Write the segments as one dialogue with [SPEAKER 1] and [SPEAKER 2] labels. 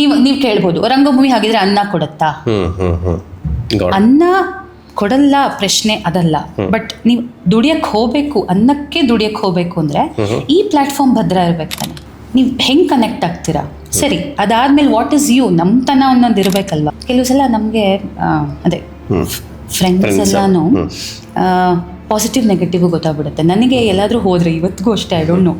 [SPEAKER 1] ನೀವು ಕೇಳ್ಬೋದು, ರಂಗಭೂಮಿ ಹಾಗಿದ್ರೆ ಅನ್ನ ಕೊಡುತ್ತಾ? ಅನ್ನ ಕೊಡಲ್ಲ, ಪ್ರಶ್ನೆ ಅದಲ್ಲ. ಬಟ್ ನೀವು ದುಡಿಯಕ್ಕೆ ಹೋಗ್ಬೇಕು, ಅನ್ನಕ್ಕೆ ದುಡಿಯಕ್ಕೆ ಹೋಗ್ಬೇಕು ಅಂದರೆ ಈ ಪ್ಲಾಟ್ಫಾರ್ಮ್ ಭದ್ರ ಇರ್ಬೇಕು ತಾನೆ. ನೀವು ಹೆಂಗೆ ಕನೆಕ್ಟ್ ಆಗ್ತೀರಾ? ಸರಿ, ಅದಾದ್ಮೇಲೆ ವಾಟ್ ಇಸ್ ಯು, ನಮ್ಮತನ ಅನ್ನೋದು ಇರಬೇಕಲ್ವ. ಕೆಲವು ಸಲ ನಮಗೆ ಅದೇ ಫ್ರೆಂಡ್ಸ್ ಎಲ್ಲಾನು ಪಾಸಿಟಿವ್ ನೆಗೆಟಿವ್ ಗೊತ್ತಾಗ್ಬಿಡುತ್ತೆ. ನನಗೆ ಎಲ್ಲಾದರೂ ಹೋದರೆ ಇವತ್ತಿಗೂ ಅಷ್ಟೇ, I don't know,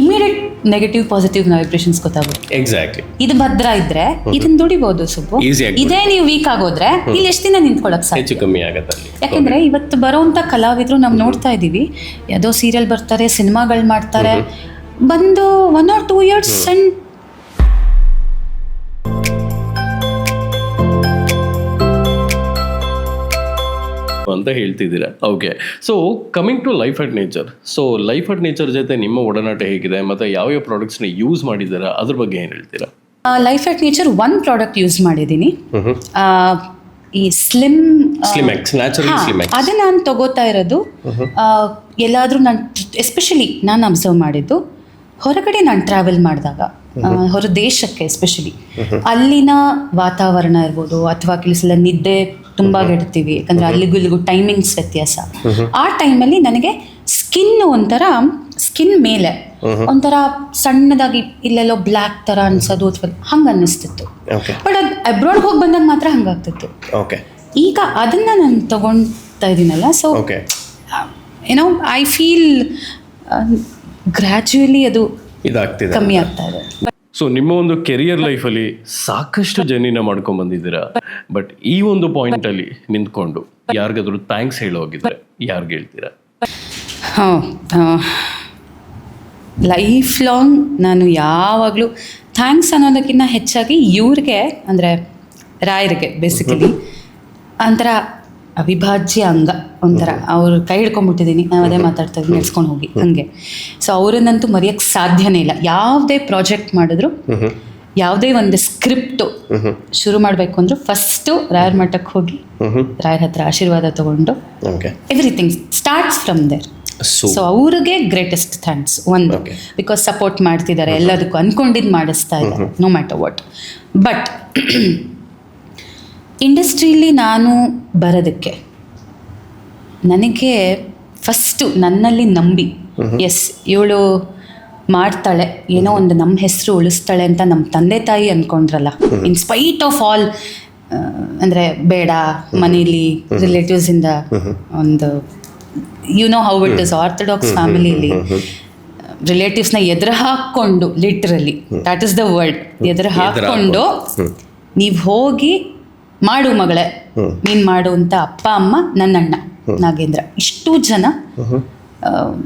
[SPEAKER 1] immediate negative positive vibrations ಗೊತ್ತಾಗ್ಬಿಡುತ್ತೆ.
[SPEAKER 2] ಎಕ್ಸಾಕ್ಟ್ಲಿ.
[SPEAKER 1] ಇದು ಭದ್ರ ಇದ್ರೆ ಇದನ್ನ ದುಡಿಬಹುದು ಸುಬ್ಬು. ಇದೇ ನೀವು ವೀಕ್ ಆಗೋದ್ರೆ ಇಲ್ಲಿ ಎಷ್ಟು ದಿನ ನಿಂತ್ಕೊಳಕ್
[SPEAKER 2] ಹೆಚ್ಚು ಕಮ್ಮಿ ಆಗುತ್ತೆ.
[SPEAKER 1] ಯಾಕೆಂದ್ರೆ ಇವತ್ತು ಬರೋಂಥ ಕಲಾವಿದರು ನಾವು ನೋಡ್ತಾ ಇದ್ದೀವಿ, ಯಾವುದೋ ಸೀರಿಯಲ್ ಬರ್ತಾರೆ, ಸಿನಿಮಾಗಳು ಮಾಡ್ತಾರೆ, ಬಂದು 1 or 2 years
[SPEAKER 2] ಅಂತ ಹೇಳ್ತಿದ್ದೀರಾ. Okay, so coming to life at nature. So life at nature ಜೊತೆ ನಿಮ್ಮ ಒಡನಾಟ ಹೇಗಿದೆ, ಮತ್ತೆ ಯಾವ ಪ್ರಾಡಕ್ಟ್ಸ್ನ ಯೂಸ್ ಮಾಡಿದ್ದೀರಾ, ಅದ್ರ ಬಗ್ಗೆ ಏನು ಹೇಳ್ತೀರಾ?
[SPEAKER 1] ಲೈಫ್ ಅಟ್ ನೇಚರ್ ಒಂದು ಪ್ರಾಡಕ್ಟ್ ಯೂಸ್ ಮಾಡಿದ್ದೀನಿ, ಈ ಸ್ಲಿಮ್ಎಕ್ಸ್ ನ್ಯಾಚುರಲ್ ಸ್ಲಿಮ್ಎಕ್ಸ್. ಅದು ನಾನು ತಗೋತಾ ಇರೋದು ಎಲ್ಲಾದರೂ ನಾನು ಎಸ್ಪೆಷಲಿ ನಾನು ಅಬ್ಸರ್ವ್ ಮಾಡಿದ್ದು ಹೊರಗಡೆ ನಾನು ಟ್ರಾವೆಲ್ ಮಾಡಿದಾಗ, ಹೊರ ದೇಶಕ್ಕೆ ಎಸ್ಪೆಷಲಿ ಅಲ್ಲಿನ ವಾತಾವರಣ ಇರ್ಬೋದು, ಅಥವಾ ಕೆಲಸಲ ನಿದ್ದೆ ತುಂಬ ಗೆಡ್ತೀವಿ, ಯಾಕಂದರೆ ಅಲ್ಲಿಗೂ ಇಲ್ಲಿಗೂ ಟೈಮಿಂಗ್ಸ್ ವ್ಯತ್ಯಾಸ. ಆ ಟೈಮಲ್ಲಿ ನನಗೆ ಸ್ಕಿನ್ ಮೇಲೆ ಒಂಥರ ಸಣ್ಣದಾಗಿ ಇಲ್ಲೆಲ್ಲೋ ಬ್ಲ್ಯಾಕ್ ಥರ ಅನ್ಸೋದು ಅಥವಾ ಹಂಗೆ ಅನ್ನಿಸ್ತಿತ್ತು. ಬಟ್ ಅದು ಅಬ್ರಾಡ್ ಹೋಗಿ ಬಂದಾಗ ಮಾತ್ರ ಹಂಗಾಗ್ತಿತ್ತು. ಈಗ ಅದನ್ನು ನಾನು ತಗೊಳ್ತಾ ಇದ್ದೀನಲ್ಲ, ಸೊ ಏನೋ ಐ ಫೀಲ್ ಗ್ರ್ಯಾಜುಯಲಿ ಅದು ಇದಾಗ್ತಿದೆ, ಕಮ್ಮಿ ಆಗ್ತಾ ಇದೆ.
[SPEAKER 2] ಸೊ ನಿಮ್ಮ ಒಂದು ಕೆರಿಯರ್ ಲೈಫಲ್ಲಿ ಸಾಕಷ್ಟು ಜರ್ನಿನ ಮಾಡ್ಕೊಂಡು ಬಂದಿದ್ದೀರಾ. ಬಟ್ ಈ ಒಂದು ಪಾಯಿಂಟಲ್ಲಿ ನಿಂತ್ಕೊಂಡು ಯಾರಿಗಾದ್ರೂ ಥ್ಯಾಂಕ್ಸ್ ಹೇಳೋಗಿದ್ರೆ ಯಾರಿಗೆ ಹೇಳ್ತೀರಾ?
[SPEAKER 1] ಲೈಫ್ ಲಾಂಗ್ ನಾನು ಯಾವಾಗಲೂ ಥ್ಯಾಂಕ್ಸ್ ಅನ್ನೋದಕ್ಕಿಂತ ಹೆಚ್ಚಾಗಿ ಇವ್ರಿಗೆ, ಅಂದರೆ ರಾಯರಿಗೆ ಬೇಸಿಕಲಿ ಒಂಥರ ಅವಿಭಾಜ್ಯ ಅಂಗ, ಒಂಥರ ಅವ್ರ ಕೈ ಹಿಡ್ಕೊಂಡ್ಬಿಟ್ಟಿದ್ದೀನಿ, ನಾವು ಅದೇ ಮಾತಾಡ್ತಾ ಇದ್ದೀನಿ, ನೆಡ್ಸ್ಕೊಂಡು ಹೋಗಿ ಹಾಗೆ. ಸೊ ಅವರನ್ನಂತೂ ಮರೆಯೋಕ್ಕೆ ಸಾಧ್ಯನೇ ಇಲ್ಲ. ಯಾವುದೇ ಪ್ರಾಜೆಕ್ಟ್ ಮಾಡಿದ್ರು, ಯಾವುದೇ ಒಂದು ಸ್ಕ್ರಿಪ್ಟು ಶುರು ಮಾಡಬೇಕು ಅಂದರೂ ಫಸ್ಟು ರಾಯರ ಮಠಕ್ಕೆ ಹೋಗಿ ರಾಯರ ಹತ್ರ ಆಶೀರ್ವಾದ ತಗೊಂಡು everything starts from there. So ಅವ್ರಿಗೆ ಗ್ರೇಟೆಸ್ಟ್ ಥ್ಯಾಂಕ್ಸ್. ಒಂದು ಬಿಕಾಸ್ ಸಪೋರ್ಟ್ ಮಾಡ್ತಿದ್ದಾರೆ, ಎಲ್ಲದಕ್ಕೂ ಅಂದ್ಕೊಂಡಿದ್ದು ಮಾಡಿಸ್ತಾ ಇದ್ದಾರೆ, ನೋ ಮ್ಯಾಟರ್ ವಾಟ್. ಬಟ್ ಇಂಡಸ್ಟ್ರೀಲಿ ನಾನು ಬರೋದಕ್ಕೆ ನನಗೆ ಫಸ್ಟು ನನ್ನಲ್ಲಿ ನಂಬಿ, ಎಸ್ ಇವಳು ಮಾಡ್ತಾಳೆ, ಏನೋ ಒಂದು ನಮ್ಮ ಹೆಸರು ಉಳಿಸ್ತಾಳೆ ಅಂತ ನಮ್ಮ ತಂದೆ ತಾಯಿ ಅಂದ್ಕೊಂಡ್ರಲ್ಲ, ಇನ್ ಸ್ಪೈಟ್ ಆಫ್ ಆಲ್, ಅಂದರೆ ಬೇಡ ಮನೇಲಿ ರಿಲೇಟಿವ್ಸಿಂದ ಒಂದು you know how it is orthodox ಫ್ಯಾಮಿಲಿಲಿ ರಿಲೇಟಿವ್ಸ್ನ ಎದುರು ಹಾಕ್ಕೊಂಡು, literally that is the word, ಎದುರು ಹಾಕ್ಕೊಂಡು ನೀವು ಹೋಗಿ ಮಾಡು ಮಗಳೇ, ನೀನು ಮಾಡು ಅಂತ ಅಪ್ಪ ಅಮ್ಮ ನನ್ನಣ್ಣ ನಾಗೇಂದ್ರ ಇಷ್ಟು ಜನ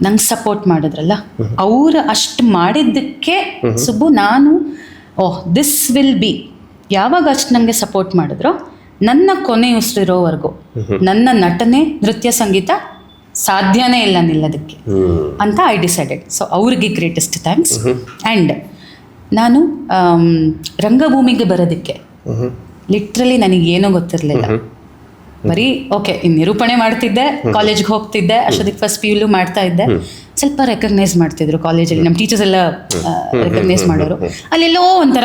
[SPEAKER 1] ನಂಗೆ ಸಪೋರ್ಟ್ ಮಾಡಿದ್ರಲ್ಲ, ಅವರು ಅಷ್ಟು ಮಾಡಿದ್ದಕ್ಕೆ ಸುಬ್ಬು ನಾನು ದಿಸ್ ವಿಲ್ ಬಿ, ಯಾವಾಗ ಅಷ್ಟು ನನಗೆ ಸಪೋರ್ಟ್ ಮಾಡಿದ್ರು, ನನ್ನ ಕೊನೆ ಉಸಿರಿರೋವರೆಗೂ ನನ್ನ ನಟನೆ, ನೃತ್ಯ, ಸಂಗೀತ ಸಾಧ್ಯನೇ ಇಲ್ಲ ನಿಲ್ಲೋದಕ್ಕೆ ಅಂತ ಐ ಡಿಸೈಡೆಡ್. ಸೊ ಅವ್ರಿಗೆ ಗ್ರೇಟೆಸ್ಟ್ ಥ್ಯಾಂಕ್ಸ್. ಆ್ಯಂಡ್ ನಾನು ರಂಗಭೂಮಿಗೆ ಬರೋದಕ್ಕೆ ಲಿಟ್ರಲಿ ನನಗೇನೂ ಗೊತ್ತಿರಲಿಲ್ಲ. ಬರೀ ಓಕೆ ನಿರೂಪಣೆ ಮಾಡ್ತಿದ್ದೆ, ಕಾಲೇಜ್ಗೆ ಹೋಗ್ತಿದ್ದೆ, ಅಷ್ಟೊತ್ತಿಗೆ ಫಸ್ಟ್ PU ಮಾಡ್ತಾ ಇದ್ದೆ. ಸ್ವಲ್ಪ ರೆಕಗ್ನೈಸ್ ಮಾಡ್ತಿದ್ರು ಕಾಲೇಜಲ್ಲಿ, ನಮ್ಮ ಟೀಚರ್ಸ್ ಎಲ್ಲ ರೆಕಗ್ನೈಸ್ ಮಾಡೋರು. ಅಲ್ಲೆಲ್ಲೋ ಒಂಥರ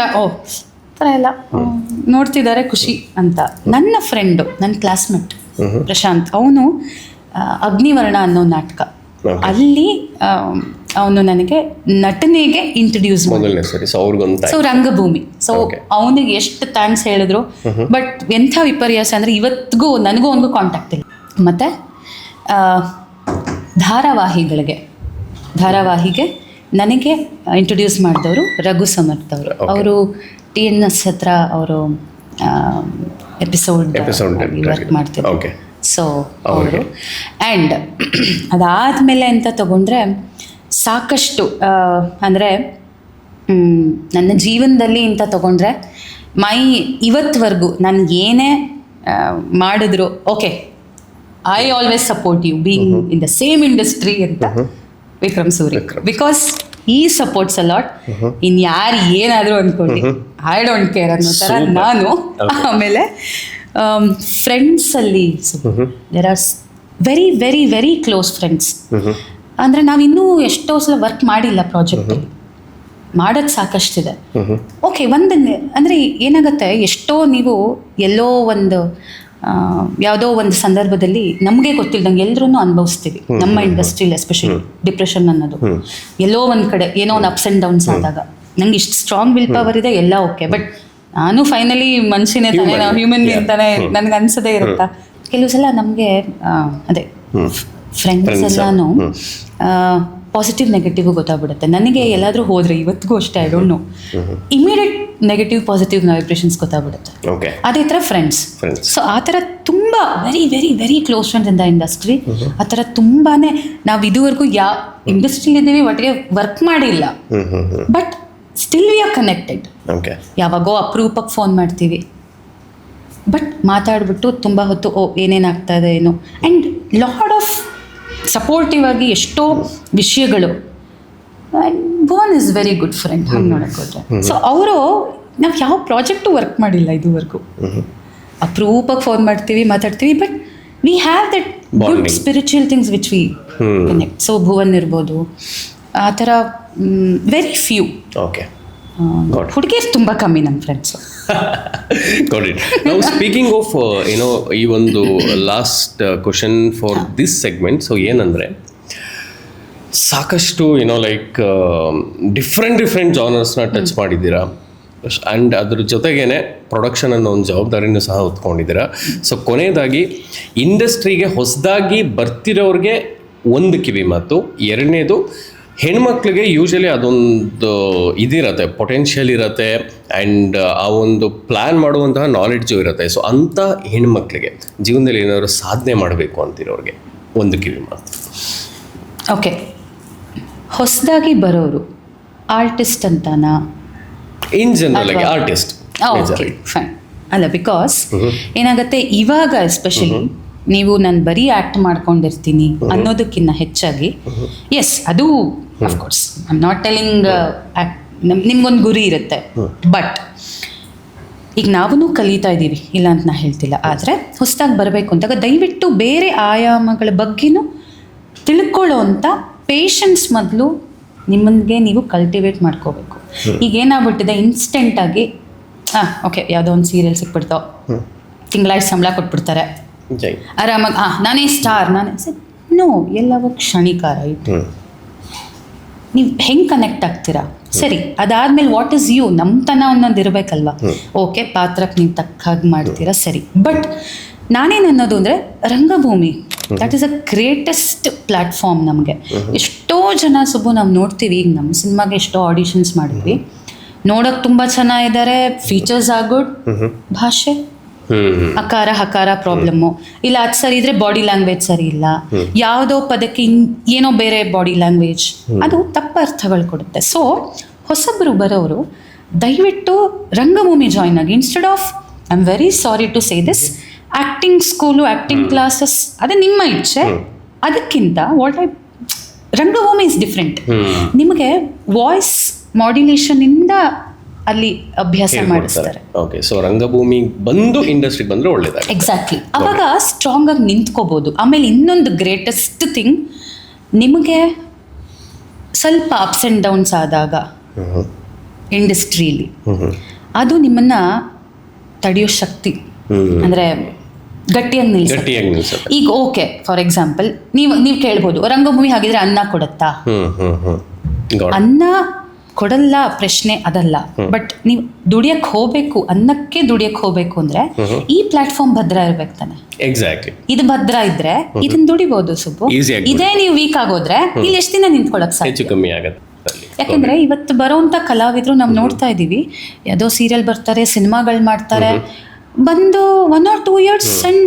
[SPEAKER 1] ಥರ ಎಲ್ಲ ನೋಡ್ತಿದ್ದಾರೆ ಖುಷಿ ಅಂತ. ನನ್ನ ಫ್ರೆಂಡು, ನನ್ನ ಕ್ಲಾಸ್ಮೇಟ್ ಪ್ರಶಾಂತ್, ಅವನು ಅಗ್ನಿವರ್ಣ ಅನ್ನೋ ನಾಟಕ, ಅಲ್ಲಿ ಅವನು ನನಗೆ ನಟನೆಗೆ ಇಂಟ್ರಡ್ಯೂಸ್ ಮಾಡಿದ. ಸೊ ರಂಗಭೂಮಿ. ಸೊ ಅವನಿಗೆ ಎಷ್ಟು ಥ್ಯಾಂಕ್ಸ್ ಹೇಳಿದ್ರು. ಬಟ್ ಎಂಥ ವಿಪರ್ಯಾಸ ಅಂದರೆ ಇವತ್ತಿಗೂ ನನಗೂ ಅವನಿಗೂ ಕಾಂಟ್ಯಾಕ್ಟ್ ಇಲ್ಲ. ಮತ್ತು ಧಾರಾವಾಹಿಗೆ ನನಗೆ ಇಂಟ್ರೊಡ್ಯೂಸ್ ಮಾಡಿದವರು ರಘು ಸಮರ್ಥ್ ಅವರು. ಅವರು TNS ಹತ್ರ ಅವರು ಎಪಿಸೋಡ್ ವರ್ಕ್ ಮಾಡ್ತಿದ್ರು. ಸೊ ಅವರು ಆ್ಯಂಡ್ ಅದಾದಮೇಲೆ ಅಂತ ತಗೊಂಡ್ರೆ ಸಾಕಷ್ಟು, ಅಂದರೆ ನನ್ನ ಜೀವನದಲ್ಲಿ ಅಂತ ತಗೊಂಡ್ರೆ ಇವತ್ತವರೆಗೂ ನಾನು ಏನೇ ಮಾಡಿದ್ರು, okay I always support you being in the same industry ಅಂತ Vikram Suri, because he supports a lot. ಇನ್ನು ಯಾರು ಏನಾದರೂ ಅಂದ್ಕೊಳ್ಳಿ, ಐ ಡೋಂಟ್ ಕೇರ್ ಅನ್ನೋ ಥರ ನಾನು. ಆಮೇಲೆ ಫ್ರೆಂಡ್ಸಲ್ಲಿ there are very very very close friends. ಅಂದರೆ ನಾವಿನ್ನೂ ಎಷ್ಟೋ ಸಲ ವರ್ಕ್ ಮಾಡಿಲ್ಲ ಪ್ರಾಜೆಕ್ಟಲ್ಲಿ, ಮಾಡೋದು ಸಾಕಷ್ಟಿದೆ. ಓಕೆ, ಅಂದರೆ ಏನಾಗುತ್ತೆ, ಎಷ್ಟೋ ನೀವು ಎಲ್ಲೋ ಒಂದು ಯಾವುದೋ ಒಂದು ಸಂದರ್ಭದಲ್ಲಿ ನಮಗೆ ಗೊತ್ತಿಲ್ಲದಂಗೆ ಎಲ್ಲರೂ ಅನುಭವಿಸ್ತೀವಿ ನಮ್ಮ ಇಂಡಸ್ಟ್ರಿಲಿ, ಎಸ್ಪೆಷಲಿ ಡಿಪ್ರೆಷನ್ ಅನ್ನೋದು. ಎಲ್ಲೋ ಒಂದು ಕಡೆ ಏನೋ ಒಂದು ಅಪ್ಸ್ ಆ್ಯಂಡ್ ಡೌನ್ಸ್ ಆದಾಗ ನಂಗೆ ಇಷ್ಟು ಸ್ಟ್ರಾಂಗ್ ವಿಲ್ ಪವರ್ ಇದೆ ಎಲ್ಲ ಓಕೆ, ಬಟ್ ನಾನು ಫೈನಲಿ ಮನುಷ್ಯನೇ ತಾನೇ, ನಾವು ಹ್ಯೂಮನ್ ಬೀಯಿಂಗ್ ತಾನೇ, ನನಗೆ ಅನ್ಸದೇ ಇರುತ್ತಾ. ಕೆಲವು ಸಲ ನಮಗೆ ಅದೇ ಫ್ರೆಂಡ್ಸ್ ಎಲ್ಲಾನು ಪಾಸಿಟಿವ್ ನೆಗೆಟಿವ್ ಗೊತ್ತಾಗ್ಬಿಡುತ್ತೆ. ನನಗೆ ಎಲ್ಲಾದರೂ ಹೋದರೆ ಇವತ್ತಿಗೂ ಅಷ್ಟೇ, I don't know, immediate negative positive vibrations ಗೊತ್ತಾಗ್ಬಿಡುತ್ತೆ. ಅದೇ ಥರ ಫ್ರೆಂಡ್ಸ್. ಸೊ ಆ ಥರ ತುಂಬ very very very close friends in the industry. ಆ ಥರ ತುಂಬಾ ನಾವು ಇದುವರೆಗೂ ಯಾವ ಇಂಡಸ್ಟ್ರಿಲಿದ್ದೀವಿ, ಒಟ್ಟಿಗೆ ವರ್ಕ್ ಮಾಡಿಲ್ಲ, but still we are connected. ಯಾವಾಗೋ ಅಪರೂಪಕ್ಕೆ ಫೋನ್ ಮಾಡ್ತೀವಿ, ಬಟ್ ಮಾತಾಡ್ಬಿಟ್ಟು ತುಂಬ ಹೊತ್ತು ಏನೇನಾಗ್ತಾ ಇದೆ ಏನೋ, ಆ್ಯಂಡ್ ಲಾಡ್ ಆಫ್ ಸಪೋರ್ಟಿವ್ ಆಗಿ ಎಷ್ಟೋ ವಿಷಯಗಳು. And Bhuvan is very good friend ಹಂಗೆ ನೋಡಕ್ಕೆ ಹೋದ್ರೆ. ಸೊ ಅವರು ನಾವು ಯಾವ ಪ್ರಾಜೆಕ್ಟು ವರ್ಕ್ ಮಾಡಿಲ್ಲ ಇದುವರೆಗೂ, ಅಪರೂಪಕ್ಕೆ ಫೋನ್ ಮಾಡ್ತೀವಿ, ಮಾತಾಡ್ತೀವಿ, but we have that good spiritual things which we connect. So Bhuvan ಇರ್ಬೋದು, ಆ ಥರ ವೆರಿ ಫ್ಯೂ. ಹುಡುಗಿಯರು ತುಂಬ ಕಮ್ಮಿ ನಮ್ಮ friends.
[SPEAKER 2] Got it. Now speaking of ಈ ಒಂದು last question for this segment. So ಏನಂದರೆ ಸಾಕಷ್ಟು ಲೈಕ್ ಡಿಫ್ರೆಂಟ್ ಜಾನರ್ಸ್ನ ಟಚ್ ಮಾಡಿದ್ದೀರಾ, ಆ್ಯಂಡ್ ಅದ್ರ ಜೊತೆಗೇನೆ ಪ್ರೊಡಕ್ಷನ್ ಅನ್ನೋ ಒಂದು ಜವಾಬ್ದಾರಿನೂ ಸಹ ಹೊತ್ಕೊಂಡಿದ್ದೀರಾ. ಸೊ ಕೊನೆಯದಾಗಿ ಇಂಡಸ್ಟ್ರಿಗೆ ಹೊಸದಾಗಿ ಬರ್ತಿರೋರಿಗೆ ಒಂದು ಕಿವಿ ಮಾತು, ಎರಡನೇದು ಹೆಣ್ಮಕ್ಳಿಗೆ ಯೂಶಲಿ ಅದೊಂದು ಇದಿರುತ್ತೆ, ಪೊಟೆನ್ಷಿಯಲ್ ಇರುತ್ತೆ, ಆ್ಯಂಡ್ ಆ ಒಂದು ಪ್ಲ್ಯಾನ್ ಮಾಡುವಂತಹ ನಾಲೆಡ್ಜು ಇರುತ್ತೆ. ಸೊ ಅಂಥ ಹೆಣ್ಮಕ್ಳಿಗೆ ಜೀವನದಲ್ಲಿ ಏನಾದರೂ ಸಾಧನೆ ಮಾಡಬೇಕು ಅಂತಿರೋರಿಗೆ ಒಂದು ಕಿವಿ ಮಾತು.
[SPEAKER 1] ಓಕೆ, ಹೊಸದಾಗಿ ಬರೋರು ಆರ್ಟಿಸ್ಟ್ ಅಂತಾನಾ?
[SPEAKER 2] ಇನ್ ಜನರಲ್ ಆಗಿ ಆರ್ಟಿಸ್ಟ್.
[SPEAKER 1] ಫೈನ್. ಅಲ್ಲ, ಬಿಕಾಸ್ ಏನಾಗುತ್ತೆ ಇವಾಗ ಎಸ್ಪೆಷಲಿ ನೀವು ನಾನು ಬರೀ ಆ್ಯಕ್ಟ್ ಮಾಡ್ಕೊಂಡಿರ್ತೀನಿ ಅನ್ನೋದಕ್ಕಿಂತ ಹೆಚ್ಚಾಗಿ, ಎಸ್ ಅದು of course I am not telling, ನಿಮ್ಗೊಂದು ಗುರಿ ಇರುತ್ತೆ, ಬಟ್ ಈಗ ನಾವೂ ಕಲಿತಾ ಇದ್ದೀವಿ, ಇಲ್ಲ ಅಂತ ನಾ ಹೇಳ್ತಿಲ್ಲ. ಆದರೆ ಹೊಸದಾಗಿ ಬರಬೇಕು ಅಂದಾಗ ದಯವಿಟ್ಟು ಬೇರೆ ಆಯಾಮಗಳ ಬಗ್ಗೆನೂ ತಿಳ್ಕೊಳ್ಳೋ ಅಂಥ ಪೇಷನ್ಸ್ ಮೊದಲು ನಿಮಗೆ ನೀವು ಕಲ್ಟಿವೇಟ್ ಮಾಡ್ಕೋಬೇಕು. ಈಗ ಏನಾಗ್ಬಿಟ್ಟಿದೆ, ಇನ್ಸ್ಟೆಂಟಾಗಿ ಓಕೆ ಯಾವುದೋ ಒಂದು ಸೀರಿಯಲ್ ಸಿಕ್ಬಿಡ್ತಾವೆ, ತಿಂಗಳಾಯ್ತು ಸಂಬಳ ಕೊಟ್ಬಿಡ್ತಾರೆ, ಆರಾಮಾಗಿ ನಾನೇ ಸ್ಟಾರ್, ನೋ, ಎಲ್ಲವೂ ಕ್ಷಣಿಕ, ರೈಟ್? ನೀವು ಹೆಂಗೆ ಕನೆಕ್ಟ್ ಆಗ್ತೀರಾ? ಸರಿ, ಅದಾದ್ಮೇಲೆ ವಾಟ್ ಇಸ್ ಯು, ನಮ್ಮತನ ಅನ್ನೋದು ಇರಬೇಕಲ್ವ. ಓಕೆ, ಪಾತ್ರಕ್ಕೆ ನೀವು ತಕ್ಕಾಗಿ ಮಾಡ್ತೀರಾ, ಸರಿ, ಬಟ್ ನಾನೇನು ಅನ್ನೋದು ಅಂದರೆ ರಂಗಭೂಮಿ that is a greatest platform ನಮಗೆ. ಎಷ್ಟೋ ಜನ ಸುಬ್ಬು ನಾವು ನೋಡ್ತೀವಿ, ಈಗ ನಮ್ಮ ಸಿನಿಮಾಗೆ ಎಷ್ಟೋ ಆಡಿಷನ್ಸ್ ಮಾಡಿದ್ವಿ, ನೋಡೋಕೆ ತುಂಬ ಚೆನ್ನಾಗಿದ್ದಾರೆ, ಫೀಚರ್ಸ್ ಆರ್ ಗುಡ್, ಭಾಷೆ ಅಕಾರ ಹಕಾರ ಪ್ರಾಬ್ಲಮ್ಮು, ಇಲ್ಲ ಅದು ಸರಿ ಇದ್ರೆ ಬಾಡಿ ಲ್ಯಾಂಗ್ವೇಜ್ ಸರಿ ಇಲ್ಲ, ಯಾವುದೋ ಪದಕ್ಕೆ ಏನೋ ಬೇರೆ ಬಾಡಿ ಲ್ಯಾಂಗ್ವೇಜ್, ಅದು ತಪ್ಪ ಅರ್ಥಗಳು ಕೊಡುತ್ತೆ. ಸೊ ಹೊಸಬ್ರು ಬರೋರು ದಯವಿಟ್ಟು ರಂಗಭೂಮಿ ಜಾಯ್ನ್ ಆಗಿ, instead of, I am very sorry to say this, acting school, acting classes, ಅದು ನಿಮ್ಮ ಇಚ್ಛೆ, ಅದಕ್ಕಿಂತ ರಂಗಭೂಮಿ ಇಸ್ ಡಿಫ್ರೆಂಟ್. ನಿಮಗೆ ವಾಯ್ಸ್ ಮಾಡ್ಯುಲೇಷನಿಂದ ಅಲ್ಲಿ ಅಭ್ಯಾಸ ಮಾಡಿಸ್ತಾರೆ.
[SPEAKER 2] ಓಕೆ, ಸೊ ರಂಗಭೂಮಿ ಬಂದು ಇಂಡಸ್ಟ್ರಿಗೆ ಬಂದರೆ ಒಳ್ಳೇದಾಗ.
[SPEAKER 1] ಎಕ್ಸಾಕ್ಟ್ಲಿ, ಅವಾಗ ಸ್ಟ್ರಾಂಗ್ ಆಗಿ ನಿಂತ್ಕೋಬೋದು. ಆಮೇಲೆ ಇನ್ನೊಂದು ಗ್ರೇಟೆಸ್ಟ್ ಥಿಂಗ್, ನಿಮಗೆ ಸ್ವಲ್ಪ ಅಪ್ಸ್ ಆ್ಯಂಡ್ ಡೌನ್ಸ್ ಆದಾಗ ಇಂಡಸ್ಟ್ರಿಯಲ್ಲಿ ಅದು ನಿಮ್ಮನ್ನು ತಡೆಯೋ ಶಕ್ತಿ, ಅಂದರೆ ಗಟ್ಟಿಯಾಗಿ ನಿಲ್ಲಿಸುತ್ತೆ. ಈಗ ಓಕೆ, ಫಾರ್ ಎಕ್ಸಾಂಪಲ್ ನೀವು ಕೇಳ್ಬೋದು, ರಂಗಭೂಮಿ ಹಾಗಿದ್ರೆ ಅನ್ನ ಕೊಡುತ್ತಾ? ಅನ್ನ ಕೊಡಲ್ಲ, ಪ್ರಶ್ನೆ ಅದಲ್ಲ. ಬಟ್ ನೀವು ದುಡಿಯಕ್ಕೆ ಹೋಗ್ಬೇಕು, ಅನ್ನಕ್ಕೆ ದುಡಿಯಕ್ಕೆ ಹೋಗ್ಬೇಕು ಅಂದ್ರೆ ಈ ಪ್ಲಾಟ್ಫಾರ್ಮ್ ಭದ್ರ ಇರ್ಬೇಕು ತಾನೆ.
[SPEAKER 2] ಎಕ್ಸಾಕ್ಟ್ಲಿ,
[SPEAKER 1] ಇದು ಭದ್ರ ಇದ್ರೆ ಇದನ್ನ ದುಡಿಬಹುದು ಸುಬ್ಬು. ಇದೇ ನೀವು ವೀಕ್ ಆಗೋದ್ರೆ ಇಲ್ಲಿ ಎಷ್ಟು ದಿನ ನಿಂತ್ಕೊಳಕ್ ಸಾಧ್ಯ?
[SPEAKER 2] ಕಮ್ಮಿ ಆಗುತ್ತೆ.
[SPEAKER 1] ಯಾಕೆಂದ್ರೆ ಇವತ್ತು ಬರೋಂಥ ಕಲಾವಿದರು ನಾವು ನೋಡ್ತಾ ಇದ್ದೀವಿ, ಯಾವುದೋ ಸೀರಿಯಲ್ ಬರ್ತಾರೆ, ಸಿನಿಮಾಗಳು ಮಾಡ್ತಾರೆ, ಬಂದು 1 or 2 years ಅಂಡ್